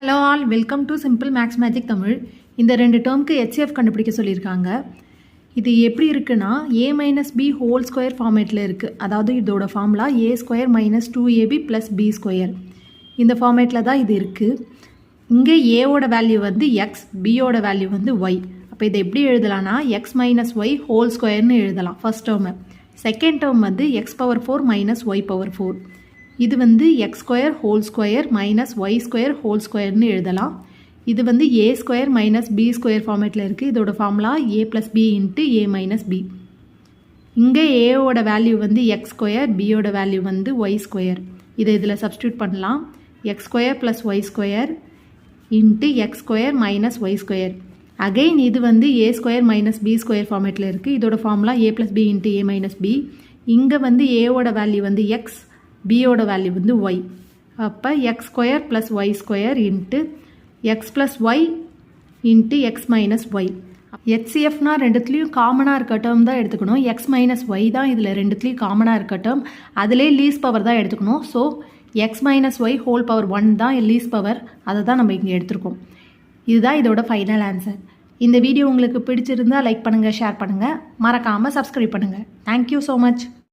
Hello all, welcome to simple maths magic Tamil. இந்த ரெண்டு டேர்முக்கு HCF கண்டுபிடிக்க சொல்லியிருக்காங்க. இது எப்படி இருக்குன்னா a minus B whole square ஃபார்மேட்டில் இருக்குது. அதாவது இதோட formula a square minus 2ab plus B square. இந்த ஃபார்மேட்டில் தான் இது இருக்குது. இங்கே ஏவோட வேல்யூ வந்து எக்ஸ், பியோட வேல்யூ வந்து ஒய். அப்போ இதை எப்படி எழுதலாம்னா எக்ஸ் மைனஸ் ஒய் ஹோல் ஸ்கொயர்னு எழுதலாம் ஃபர்ஸ்ட் டேர்மு. செகண்ட் டேர்ம் வந்து X power 4 minus Y power 4. இது வந்து X square whole square minus Y square whole ஸ்கொயர்னு எழுதலாம். இது வந்து A square minus B square ஃபார்மேட்டில் இருக்குது. இதோட formula A plus B into A minus B. இங்கே ஏவோட வேல்யூ வந்து எக்ஸ் ஸ்கொயர், பியோட வேல்யூ வந்து ஒய் ஸ்கொயர். இதை இதில் சப்ஸ்டியூட் பண்ணலாம். X square plus Y square into X square minus Y square. Again இது வந்து A square minus B square ஃபார்மேட்டில் இருக்குது. இதோட formula A plus B into A minus B. இங்கே வந்து ஏவோட வேல்யூ வந்து எக்ஸ், பியோட வேல்யூ வந்து ஒய். அப்போ x square plus Y square into x plus y into x minus y. ஹெச்சிஎஃப்னா ரெண்டுத்துலேயும் காமனாக இருக்க டேர்ம் தான் எடுத்துக்கணும். எக்ஸ் மைனஸ் ஒய் தான் இதில் ரெண்டுத்துலேயும் காமனாக இருக்க டேர்ம். அதிலே லீஸ் பவர் தான் எடுத்துக்கணும். So X minus Y whole power 1 தான் லீஸ் பவர். அதை தான் நம்ம இங்கே எடுத்துருக்கோம். இதுதான் இதோட ஃபைனல் ஆன்சர். இந்த வீடியோ உங்களுக்கு பிடிச்சிருந்தால் லைக் பண்ணுங்கள், ஷேர் பண்ணுங்கள், மறக்காமல் சப்ஸ்கிரைப் பண்ணுங்கள். Thank you so much.